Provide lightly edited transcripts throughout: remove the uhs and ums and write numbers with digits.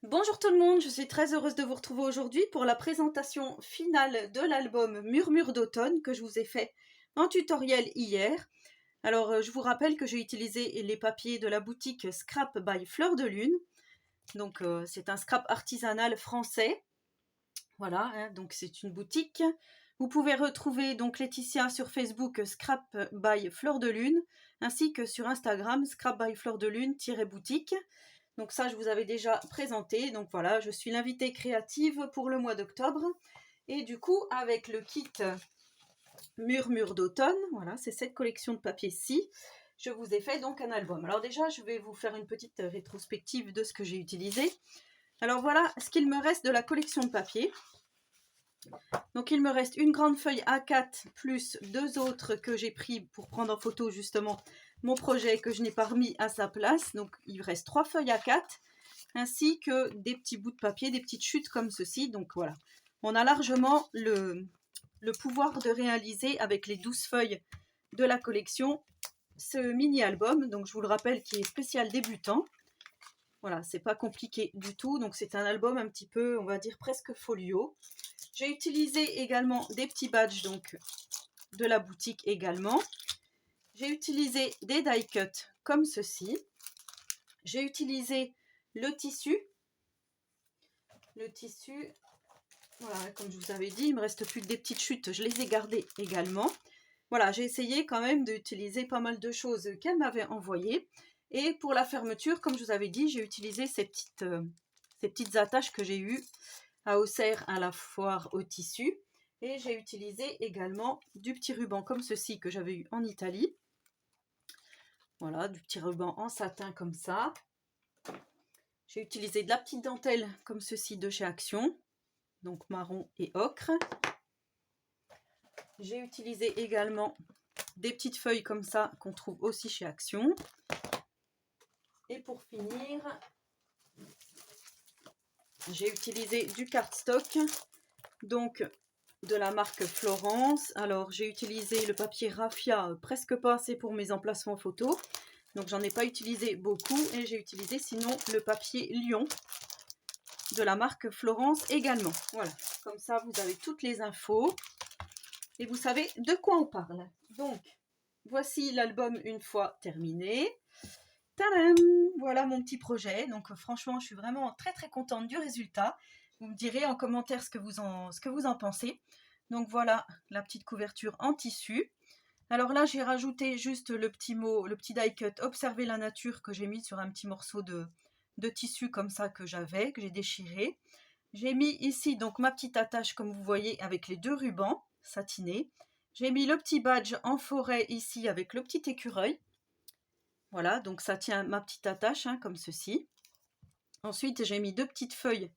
Bonjour tout le monde, je suis très heureuse de vous retrouver aujourd'hui pour la présentation finale de l'album Murmure d'automne que je vous ai fait en tutoriel hier. Alors je vous rappelle que j'ai utilisé les papiers de la boutique Scrap by Fleur de Lune. Donc c'est un scrap artisanal français. Voilà, hein, donc c'est une boutique. Vous pouvez retrouver donc Laetitia sur Facebook Scrap by Fleur de Lune ainsi que sur Instagram Scrap by Fleur de Lune-boutique. Donc ça, je vous avais déjà présenté. Donc voilà, je suis l'invitée créative pour le mois d'octobre. Et du coup, avec le kit Murmure d'automne, voilà, c'est cette collection de papier-ci, je vous ai fait donc un album. Alors déjà, je vais vous faire une petite rétrospective de ce que j'ai utilisé. Alors voilà ce qu'il me reste de la collection de papier. Donc il me reste une grande feuille A4 plus deux autres que j'ai pris pour prendre en photo justement mon projet que je n'ai pas remis à sa place. Donc il me reste 3 feuilles A4 ainsi que des petits bouts de papier, des petites chutes comme ceci. Donc voilà, on a largement le pouvoir de réaliser avec les 12 feuilles de la collection ce mini-album. Donc je vous le rappelle qui est spécial débutant. Voilà, c'est pas compliqué du tout. Donc c'est un album un petit peu, on va dire presque folio. J'ai utilisé également des petits badges donc de la boutique également. J'ai utilisé des die cuts comme ceci. J'ai utilisé le tissu. Le tissu, voilà, comme je vous avais dit, il me reste plus que des petites chutes. Je les ai gardées également. Voilà, j'ai essayé quand même d'utiliser pas mal de choses qu'elle m'avait envoyées. Et pour la fermeture, comme je vous avais dit, j'ai utilisé ces petites attaches que j'ai eues à Auxerre à la foire au tissu. Et j'ai utilisé également du petit ruban comme ceci que j'avais eu en Italie. Voilà, du petit ruban en satin comme ça. J'ai utilisé de la petite dentelle comme ceci de chez Action, donc marron et ocre. J'ai utilisé également des petites feuilles comme ça qu'on trouve aussi chez Action. Et pour finir, j'ai utilisé du cardstock, donc de la marque Florence. Alors j'ai utilisé le papier raffia, presque pas assez pour mes emplacements photos. Donc j'en ai pas utilisé beaucoup et j'ai utilisé sinon le papier Lion de la marque Florence également. Voilà, comme ça vous avez toutes les infos et vous savez de quoi on parle. Donc voici l'album une fois terminé. Tadam! Voilà mon petit projet. Donc franchement, je suis vraiment très très contente du résultat. Vous me direz en commentaire ce que vous en pensez. Donc voilà la petite couverture en tissu. Alors là, j'ai rajouté juste le petit mot, le petit die cut, observer la nature que j'ai mis sur un petit morceau de tissu comme ça que j'ai déchiré. J'ai mis ici donc ma petite attache comme vous voyez avec les deux rubans satinés. J'ai mis le petit badge en forêt ici avec le petit écureuil. Voilà, donc ça tient ma petite attache hein, comme ceci. Ensuite, j'ai mis deux petites feuilles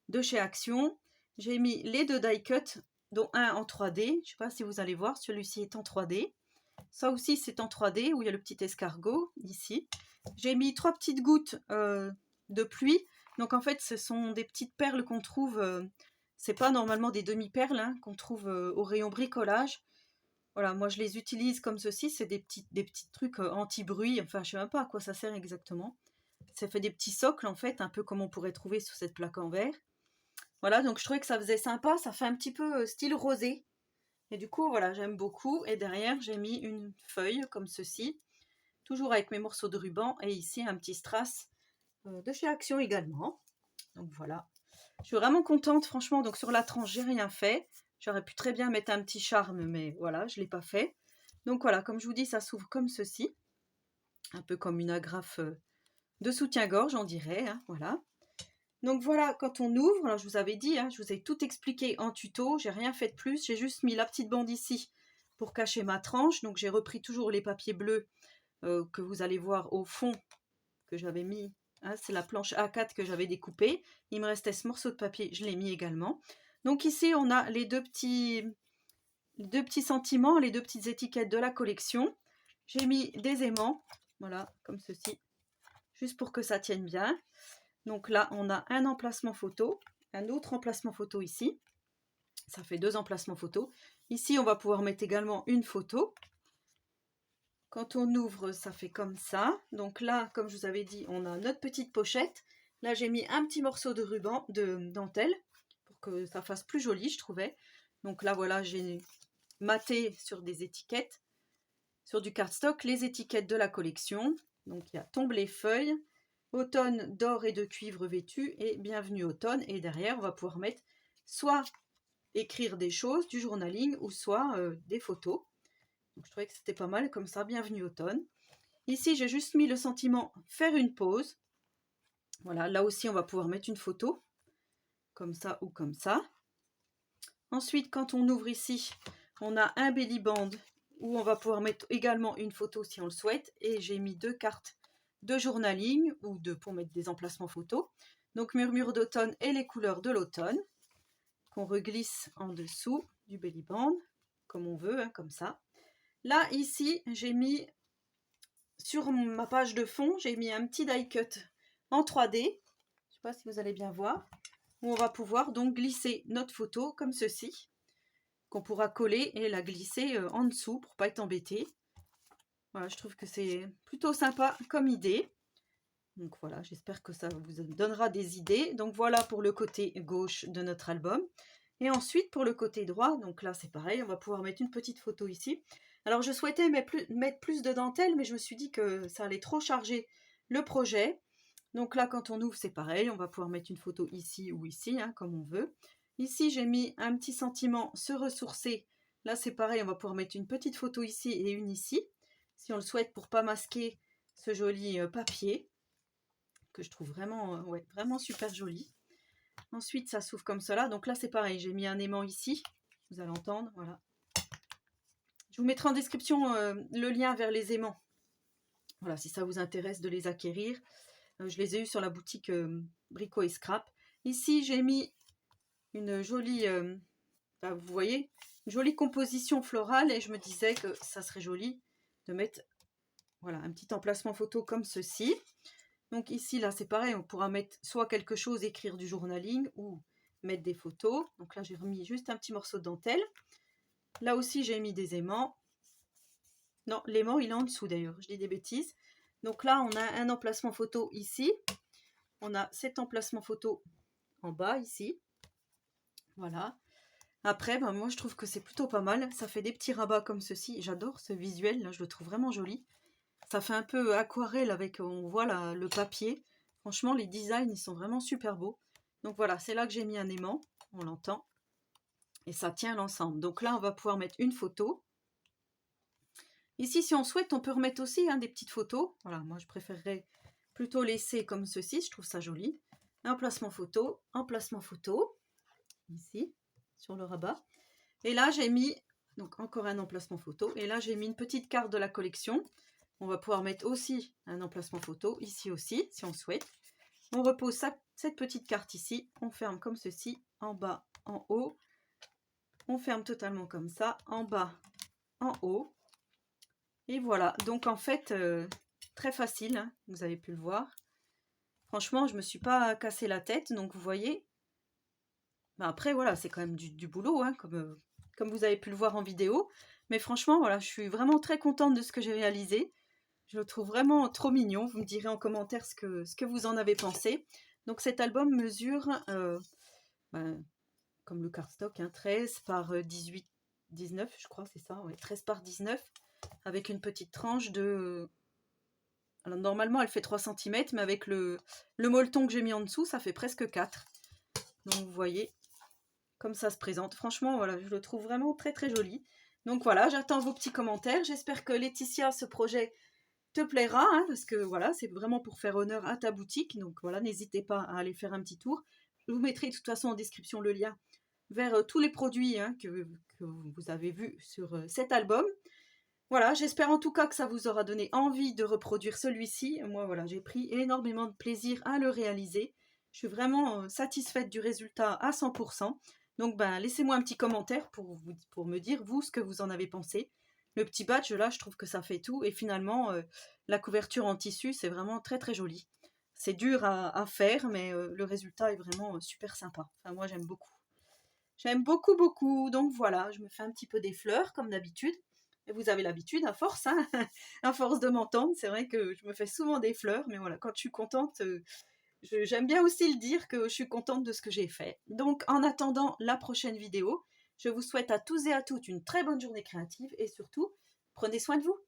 de chez Action. J'ai mis les deux die cut, dont un en 3D. Je ne sais pas si vous allez voir, celui-ci est en 3D. Ça aussi, c'est en 3D, où il y a le petit escargot, ici. J'ai mis 3 petites gouttes de pluie. Donc, en fait, ce sont des petites perles qu'on trouve... c'est pas normalement des demi-perles hein, qu'on trouve au rayon bricolage. Voilà, moi, je les utilise comme ceci. C'est des petits trucs anti-bruit. Enfin, je sais même pas à quoi ça sert exactement. Ça fait des petits socles, en fait, un peu comme on pourrait trouver sur cette plaque en verre. Voilà, donc je trouvais que ça faisait sympa. Ça fait un petit peu style rosé. Et du coup, voilà, j'aime beaucoup. Et derrière, j'ai mis une feuille comme ceci, toujours avec mes morceaux de ruban. Et ici, un petit strass de chez Action également. Donc voilà. Je suis vraiment contente, franchement. Donc sur la tranche, j'ai rien fait. J'aurais pu très bien mettre un petit charme, mais voilà, je ne l'ai pas fait. Donc voilà, comme je vous dis, ça s'ouvre comme ceci. Un peu comme une agrafe de soutien-gorge, on dirait. Hein, voilà. Donc voilà, quand on ouvre, alors je vous avais dit, hein, je vous ai tout expliqué en tuto, j'ai rien fait de plus, j'ai juste mis la petite bande ici pour cacher ma tranche, donc j'ai repris toujours les papiers bleus que vous allez voir au fond que j'avais mis, hein, c'est la planche A4 que j'avais découpée, il me restait ce morceau de papier, je l'ai mis également. Donc ici on a les deux petits sentiments, les deux petites étiquettes de la collection, j'ai mis des aimants, voilà, comme ceci, juste pour que ça tienne bien. Donc là, on a un emplacement photo, un autre emplacement photo ici. Ça fait 2 emplacements photo. Ici, on va pouvoir mettre également une photo. Quand on ouvre, ça fait comme ça. Donc là, comme je vous avais dit, on a notre petite pochette Là, j'ai mis un petit morceau de ruban, de dentelle, pour que ça fasse plus joli, je trouvais. Donc là, voilà, j'ai maté sur des étiquettes, sur du cardstock, les étiquettes de la collection. Donc il y a Tombe les feuilles, automne d'or et de cuivre vêtu et bienvenue automne. Et derrière, on va pouvoir mettre soit écrire des choses, du journaling, ou soit des photos. Donc je trouvais que c'était pas mal comme ça, bienvenue automne. Ici, j'ai juste mis le sentiment faire une pause. Voilà, là aussi, on va pouvoir mettre une photo, comme ça ou comme ça. Ensuite, quand on ouvre ici, on a un belly band où on va pouvoir mettre également une photo si on le souhaite. Et j'ai mis 2 cartes de journaling ou pour mettre des emplacements photos. Donc murmure d'automne et les couleurs de l'automne qu'on reglisse en dessous du belly band comme on veut, hein, comme ça. Là, ici, j'ai mis sur ma page de fond, j'ai mis un petit die cut en 3D. Je ne sais pas si vous allez bien voir. Où on va pouvoir donc glisser notre photo comme ceci, qu'on pourra coller et la glisser en dessous pour pas être embêté. Voilà, je trouve que c'est plutôt sympa comme idée. Donc voilà, j'espère que ça vous donnera des idées. Donc voilà pour le côté gauche de notre album. Et ensuite pour le côté droit, donc là c'est pareil, on va pouvoir mettre une petite photo ici. Alors je souhaitais mettre plus de dentelle, mais je me suis dit que ça allait trop charger le projet. Donc là, quand on ouvre, c'est pareil, on va pouvoir mettre une photo ici ou ici, hein, comme on veut. Ici, j'ai mis un petit sentiment se ressourcer. Là, c'est pareil, on va pouvoir mettre une petite photo ici et une ici, si on le souhaite, pour pas masquer ce joli papier, que je trouve vraiment, ouais, vraiment super joli. Ensuite, ça s'ouvre comme cela. Donc là, c'est pareil, j'ai mis un aimant ici, vous allez entendre, voilà. Je vous mettrai en description le lien vers les aimants. Voilà, si ça vous intéresse de les acquérir. Je les ai eus sur la boutique Brico et Scrap. Ici, j'ai mis une jolie, vous voyez, une jolie composition florale et je me disais que ça serait joli de mettre voilà, un petit emplacement photo comme ceci. Donc ici, là, c'est pareil, on pourra mettre soit quelque chose, écrire du journaling ou mettre des photos. Donc là, j'ai remis juste un petit morceau de dentelle. Là aussi, j'ai mis des aimants. Non, l'aimant, il est en dessous d'ailleurs, je dis des bêtises. Donc là, on a un emplacement photo ici. On a cet emplacement photo en bas ici. Voilà. Après, ben, moi je trouve que c'est plutôt pas mal. Ça fait des petits rabats comme ceci. J'adore ce visuel, là, je le trouve vraiment joli. Ça fait un peu aquarelle avec, on voit le papier. Franchement, les designs, ils sont vraiment super beaux. Donc voilà, c'est là que j'ai mis un aimant. On l'entend. Et ça tient l'ensemble. Donc là, on va pouvoir mettre une photo. Ici, si on souhaite, on peut remettre aussi des petites photos. Voilà, moi je préférerais plutôt laisser comme ceci. Je trouve ça joli. Emplacement photo, ici, sur le rabat. Et là, j'ai mis, donc encore un emplacement photo. Et là, j'ai mis une petite carte de la collection. On va pouvoir mettre aussi un emplacement photo, ici aussi, si on souhaite. On repose cette petite carte ici. On ferme comme ceci, en bas, en haut. On ferme totalement comme ça, en bas, en haut. Et voilà, donc en fait, très facile, hein, vous avez pu le voir. Franchement, je ne me suis pas cassé la tête, donc vous voyez. Ben après, voilà, c'est quand même du boulot, hein, comme vous avez pu le voir en vidéo. Mais franchement, voilà, je suis vraiment très contente de ce que j'ai réalisé. Je le trouve vraiment trop mignon. Vous me direz en commentaire ce que vous en avez pensé. Donc cet album mesure, ben, comme le cardstock, hein, 13 par 18, 19, je crois, c'est ça, ouais, 13 par 19, avec une petite tranche de... Alors normalement, elle fait 3 cm, mais avec le molleton que j'ai mis en dessous, ça fait presque 4. Donc vous voyez comme ça se présente. Franchement, voilà, je le trouve vraiment très très joli. Donc voilà, j'attends vos petits commentaires. J'espère que Laetitia, ce projet te plaira, hein, parce que voilà, c'est vraiment pour faire honneur à ta boutique. Donc voilà, n'hésitez pas à aller faire un petit tour. Je vous mettrai de toute façon en description le lien vers tous les produits que vous avez vus sur cet album. Voilà, j'espère en tout cas que ça vous aura donné envie de reproduire celui-ci. Moi, voilà, j'ai pris énormément de plaisir à le réaliser. Je suis vraiment satisfaite du résultat à 100%. Donc, ben, laissez-moi un petit commentaire pour me dire, vous, ce que vous en avez pensé. Le petit badge, là, je trouve que ça fait tout. Et finalement, la couverture en tissu, c'est vraiment très, très joli. C'est dur à faire, mais le résultat est vraiment super sympa. Enfin, moi, j'aime beaucoup. J'aime beaucoup, beaucoup. Donc, voilà, je me fais un petit peu des fleurs, comme d'habitude. Et vous avez l'habitude, à force, à force de m'entendre, c'est vrai que je me fais souvent des fleurs, mais voilà, quand je suis contente, J'aime bien aussi le dire que je suis contente de ce que j'ai fait. Donc en attendant la prochaine vidéo, je vous souhaite à tous et à toutes une très bonne journée créative et surtout, prenez soin de vous.